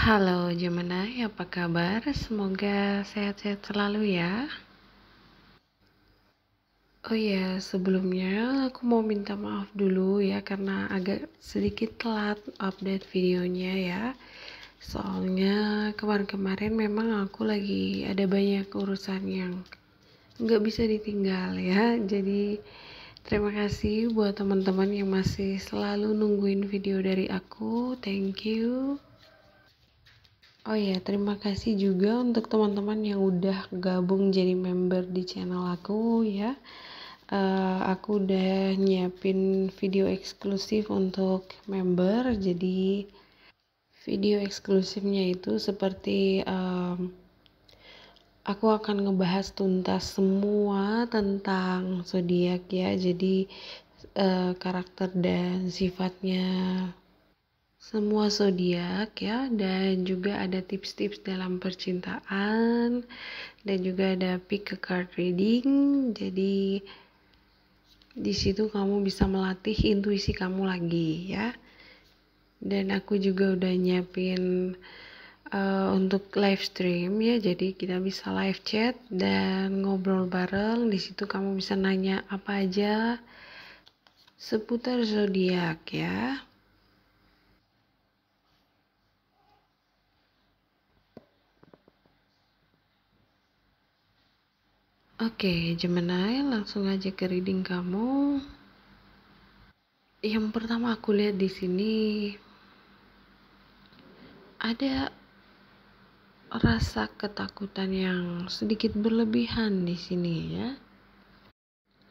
Halo Gemini, apa kabar? Semoga sehat-sehat selalu ya. Oh ya, sebelumnya aku mau minta maaf dulu ya karena agak sedikit telat update videonya ya. Soalnya kemarin-kemarin memang aku lagi ada banyak urusan yang nggak bisa ditinggal ya. Jadi terima kasih buat teman-teman yang masih selalu nungguin video dari aku. Thank you. Oh ya, terima kasih juga untuk teman-teman yang udah gabung jadi member di channel aku ya. Aku udah nyiapin video eksklusif untuk member. Jadi video eksklusifnya itu seperti aku akan ngebahas tuntas semua tentang zodiak ya. Jadi karakter dan sifatnya semua zodiak ya, dan juga ada tips-tips dalam percintaan, dan juga ada pick a card reading. Jadi di situ kamu bisa melatih intuisi kamu lagi ya. Dan aku juga udah nyiapin untuk live stream ya, jadi kita bisa live chat dan ngobrol bareng. Di situ kamu bisa nanya apa aja seputar zodiak ya. Oke, Gemini, langsung aja ke reading kamu. Yang pertama aku lihat di sini ada rasa ketakutan yang sedikit berlebihan di sini ya.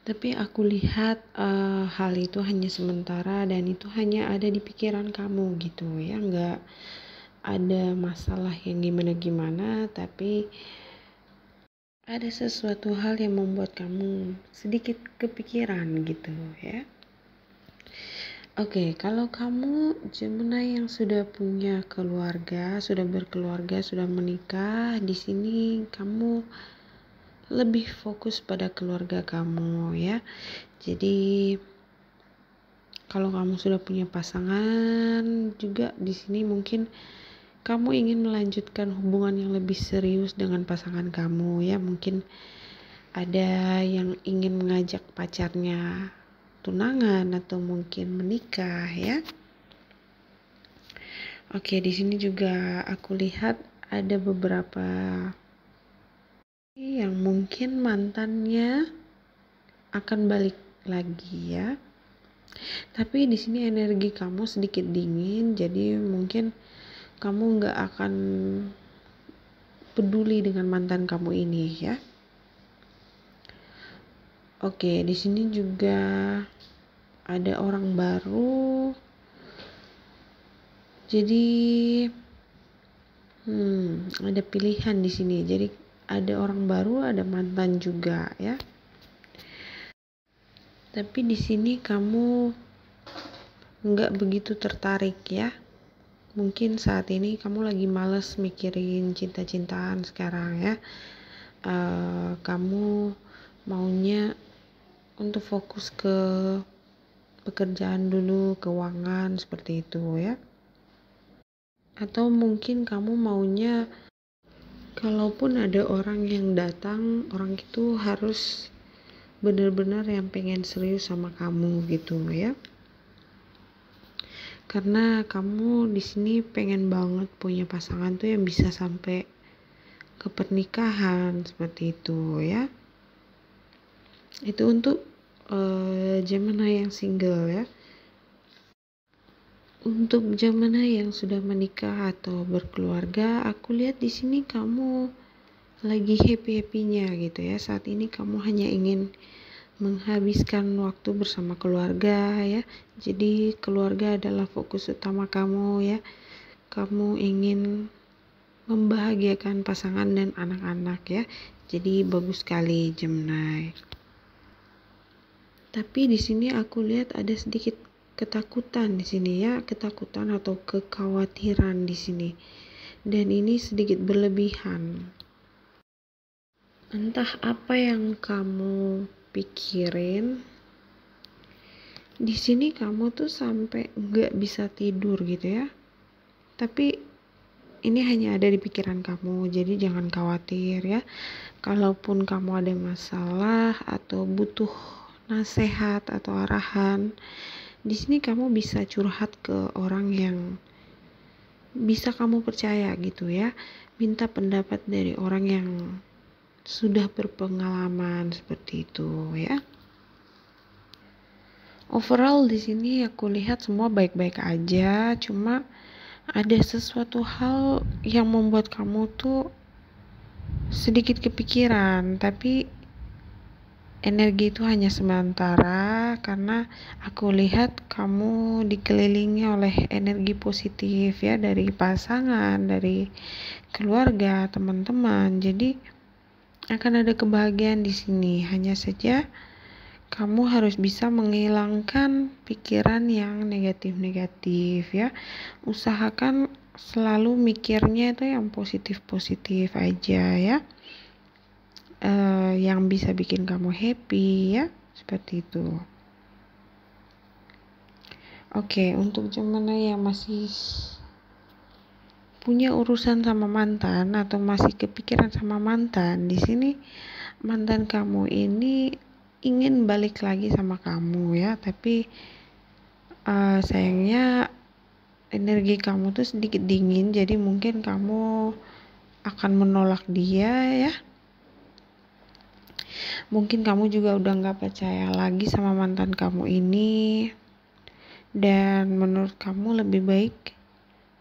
Tapi aku lihat hal itu hanya sementara dan itu hanya ada di pikiran kamu gitu ya, nggak ada masalah yang gimana-gimana, tapi ada sesuatu hal yang membuat kamu sedikit kepikiran gitu ya. Oke, kalau kamu Gemini yang sudah punya keluarga, sudah berkeluarga, sudah menikah, di sini kamu lebih fokus pada keluarga kamu ya. Jadi kalau kamu sudah punya pasangan juga di sini mungkin kamu ingin melanjutkan hubungan yang lebih serius dengan pasangan kamu ya. Mungkin ada yang ingin mengajak pacarnya tunangan atau mungkin menikah ya. Oke, di sini juga aku lihat ada beberapa yang mungkin mantannya akan balik lagi ya. Tapi di sini energi kamu sedikit dingin, jadi mungkin kamu nggak akan peduli dengan mantan kamu ini ya. Oke, di sini juga ada orang baru. Jadi ada pilihan di sini. Jadi ada orang baru, ada mantan juga ya. Tapi di sini kamu nggak begitu tertarik ya. Mungkin saat ini kamu lagi males mikirin cinta-cintaan sekarang ya. Kamu maunya untuk fokus ke pekerjaan dulu, keuangan seperti itu ya. Atau mungkin kamu maunya kalaupun ada orang yang datang, orang itu harus benar-benar yang pengen serius sama kamu gitu ya. Karena kamu di sini pengen banget punya pasangan tuh yang bisa sampai ke pernikahan seperti itu ya. Itu untuk Gemini yang single ya. Untuk Gemini yang sudah menikah atau berkeluarga, aku lihat di sini kamu lagi happy-happynya gitu ya. Saat ini kamu hanya ingin menghabiskan waktu bersama keluarga ya. Jadi keluarga adalah fokus utama kamu ya. Kamu ingin membahagiakan pasangan dan anak-anak ya. Jadi bagus sekali Gemini. Tapi di sini aku lihat ada sedikit ketakutan di sini ya, ketakutan atau kekhawatiran di sini. Dan ini sedikit berlebihan. Entah apa yang kamu pikirin. Di sini kamu tuh sampai nggak bisa tidur gitu ya. Tapi ini hanya ada di pikiran kamu, jadi jangan khawatir ya. Kalaupun kamu ada masalah atau butuh nasihat atau arahan, di sini kamu bisa curhat ke orang yang bisa kamu percaya gitu ya. Minta pendapat dari orang yang sudah berpengalaman seperti itu ya. Overall di sini aku lihat semua baik-baik aja, cuma ada sesuatu hal yang membuat kamu tuh sedikit kepikiran, tapi energi itu hanya sementara karena aku lihat kamu dikelilingi oleh energi positif ya, dari pasangan, dari keluarga, teman-teman. Jadi akan ada kebahagiaan di sini. Hanya saja kamu harus bisa menghilangkan pikiran yang negatif-negatif ya. Usahakan selalu mikirnya itu yang positif-positif aja ya. Yang bisa bikin kamu happy ya, seperti itu. Oke, untuk Gemini yang masih punya urusan sama mantan atau masih kepikiran sama mantan, di sini mantan kamu ini ingin balik lagi sama kamu ya, tapi sayangnya energi kamu tuh sedikit dingin, jadi mungkin kamu akan menolak dia ya. Mungkin kamu juga udah gak percaya lagi sama mantan kamu ini, dan menurut kamu lebih baik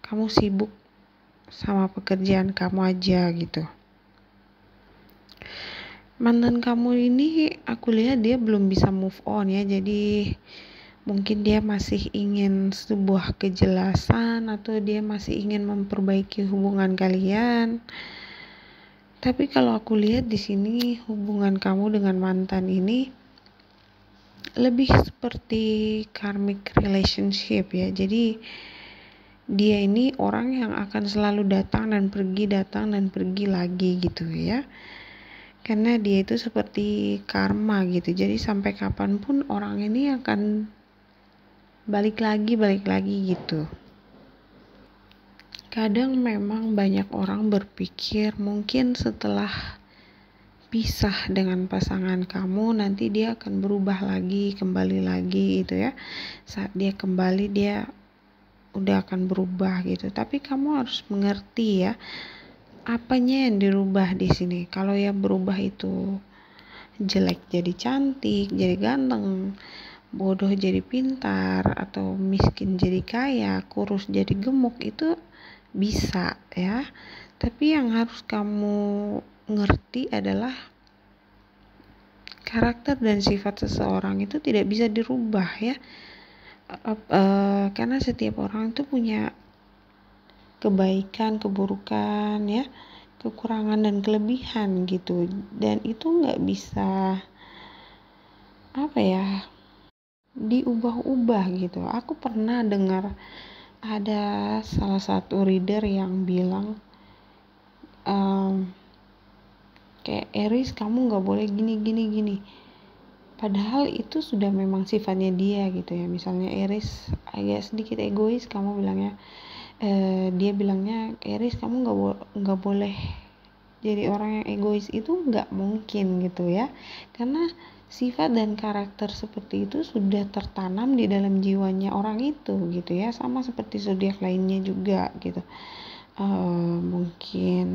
kamu sibuk sama pekerjaan kamu aja gitu. Mantan kamu ini aku lihat dia belum bisa move on ya, jadi mungkin dia masih ingin sebuah kejelasan atau dia masih ingin memperbaiki hubungan kalian. Tapi kalau aku lihat di sini hubungan kamu dengan mantan ini lebih seperti karmic relationship ya. Jadi dia ini orang yang akan selalu datang dan pergi lagi gitu ya. Karena dia itu seperti karma gitu, jadi sampai kapanpun orang ini akan balik lagi gitu. Kadang memang banyak orang berpikir mungkin setelah pisah dengan pasangan kamu nanti dia akan berubah lagi, kembali lagi gitu ya. Saat dia kembali dia udah akan berubah gitu. Tapi kamu harus mengerti ya, apanya yang dirubah di sini. Kalau yang berubah itu jelek jadi cantik, jadi ganteng, bodoh jadi pintar, atau miskin jadi kaya, kurus jadi gemuk, itu bisa ya. Tapi yang harus kamu ngerti adalah karakter dan sifat seseorang itu tidak bisa dirubah ya. Karena setiap orang itu punya kebaikan, keburukan ya, kekurangan dan kelebihan gitu, dan itu nggak bisa diubah-ubah gitu. Aku pernah dengar ada salah satu reader yang bilang kayak Aries kamu nggak boleh gini, padahal itu sudah memang sifatnya dia gitu ya. Misalnya Aries agak sedikit egois, kamu bilangnya dia bilangnya Aries kamu nggak boleh jadi orang yang egois, itu nggak mungkin gitu ya, karena sifat dan karakter seperti itu sudah tertanam di dalam jiwanya orang itu gitu ya. Sama seperti zodiak lainnya juga gitu. Mungkin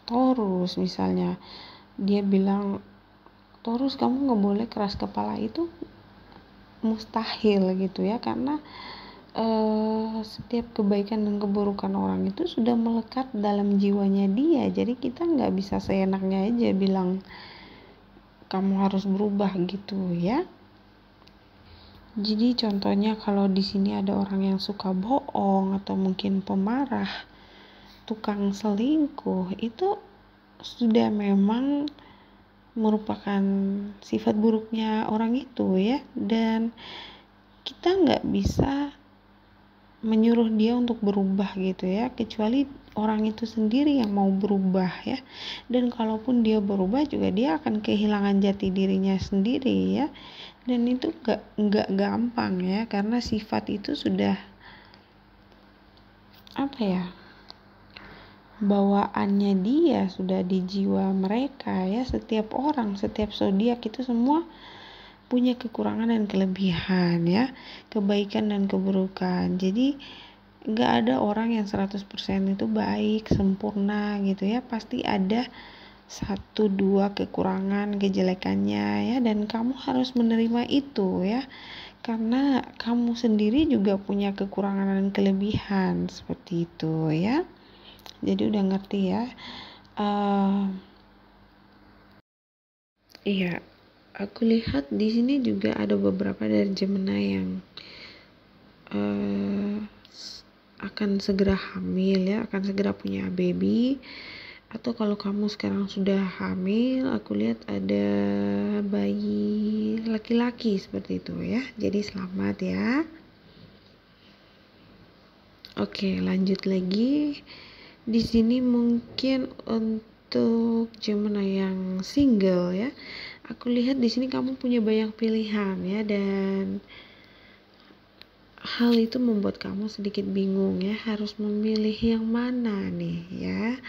Taurus misalnya, dia bilang Taurus kamu nggak boleh keras kepala, itu mustahil gitu ya, karena setiap kebaikan dan keburukan orang itu sudah melekat dalam jiwanya dia. Jadi kita nggak bisa seenaknya aja bilang kamu harus berubah gitu ya. Jadi contohnya kalau di sini ada orang yang suka bohong atau mungkin pemarah, tukang selingkuh, itu sudah memang merupakan sifat buruknya orang itu ya, dan kita nggak bisa menyuruh dia untuk berubah gitu ya, kecuali orang itu sendiri yang mau berubah ya. Dan kalaupun dia berubah juga dia akan kehilangan jati dirinya sendiri ya, dan itu nggak gampang ya, karena sifat itu sudah apa ya, bawaannya dia sudah di jiwa mereka ya. Setiap orang, setiap zodiak itu semua punya kekurangan dan kelebihan ya, kebaikan dan keburukan. Jadi nggak ada orang yang 100% itu baik, sempurna gitu ya. Pasti ada 1-2 kekurangan, kejelekannya ya, dan kamu harus menerima itu ya. Karena kamu sendiri juga punya kekurangan dan kelebihan seperti itu ya. Jadi udah ngerti ya. Iya, aku lihat di sini juga ada beberapa dari Gemini yang akan segera hamil ya, akan segera punya baby. Atau kalau kamu sekarang sudah hamil, aku lihat ada bayi laki-laki seperti itu ya. Jadi selamat ya. Oke, lanjut lagi. Di sini mungkin untuk Gemini yang single ya. Aku lihat di sini kamu punya banyak pilihan ya, dan hal itu membuat kamu sedikit bingung ya, harus memilih yang mana nih ya.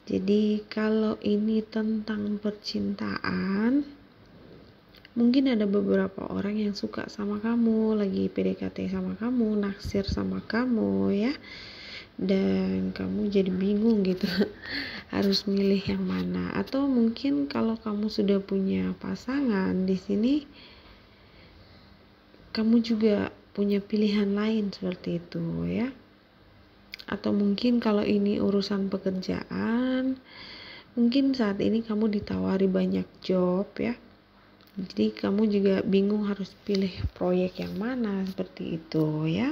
Jadi kalau ini tentang percintaan, mungkin ada beberapa orang yang suka sama kamu, lagi PDKT sama kamu, naksir sama kamu ya, dan kamu jadi bingung gitu harus milih yang mana. Atau mungkin kalau kamu sudah punya pasangan, di sini kamu juga punya pilihan lain seperti itu ya. Atau mungkin kalau ini urusan pekerjaan, mungkin saat ini kamu ditawari banyak job ya. Jadi kamu juga bingung harus pilih proyek yang mana seperti itu ya.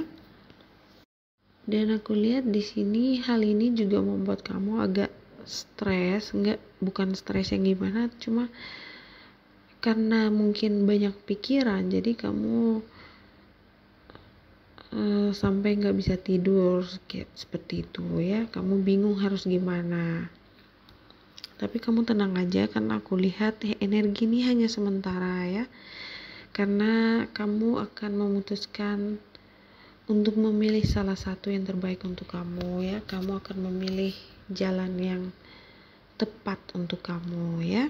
Dan aku lihat di sini hal ini juga membuat kamu agak stres, bukan stres yang gimana, cuma karena mungkin banyak pikiran, jadi kamu sampai nggak bisa tidur kayak seperti itu ya. Kamu bingung harus gimana. Tapi kamu tenang aja, karena aku lihat energi ini hanya sementara ya. Karena kamu akan memutuskan untuk memilih salah satu yang terbaik untuk kamu ya. Kamu akan memilih jalan yang tepat untuk kamu ya.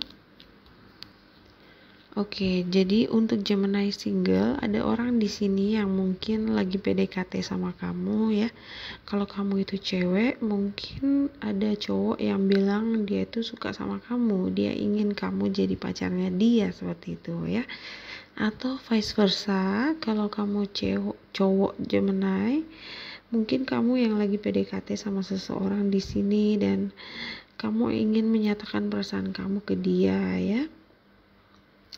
Oke, jadi untuk Gemini single, ada orang di sini yang mungkin lagi PDKT sama kamu ya. Kalau kamu itu cewek, mungkin ada cowok yang bilang dia itu suka sama kamu, dia ingin kamu jadi pacarnya dia seperti itu ya. Atau vice versa, kalau kamu cowok Gemini, mungkin kamu yang lagi PDKT sama seseorang di sini dan kamu ingin menyatakan perasaan kamu ke dia ya.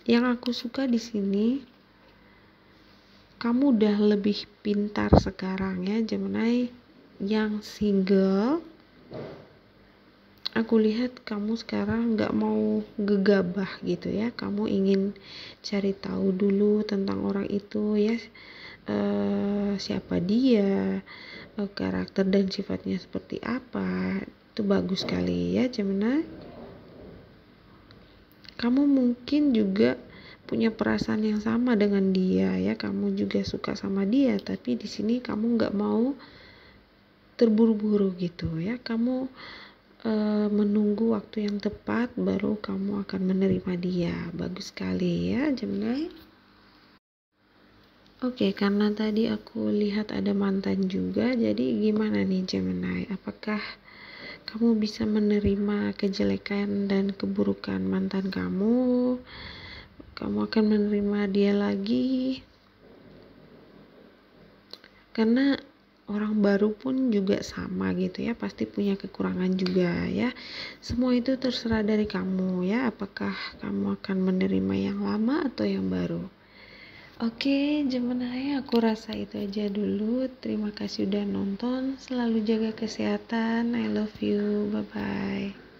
Yang aku suka di sini, kamu udah lebih pintar sekarang ya Gemini yang single. Aku lihat kamu sekarang nggak mau gegabah gitu ya. Kamu ingin cari tahu dulu tentang orang itu ya, siapa dia, karakter dan sifatnya seperti apa. Itu bagus sekali ya Gemini. Kamu mungkin juga punya perasaan yang sama dengan dia ya. Kamu juga suka sama dia, tapi di sini kamu nggak mau terburu-buru gitu ya. Kamu menunggu waktu yang tepat, baru kamu akan menerima dia. Bagus sekali ya Gemini. Oke, karena tadi aku lihat ada mantan juga, jadi gimana nih Gemini? Apakah kamu bisa menerima kejelekan dan keburukan mantan kamu? Kamu akan menerima dia lagi? Karena orang baru pun juga sama gitu ya, pasti punya kekurangan juga ya. Semua itu terserah dari kamu ya, apakah kamu akan menerima yang lama atau yang baru. Oke Gemini, aku rasa itu aja dulu. Terima kasih udah nonton, selalu jaga kesehatan. I love you, bye bye.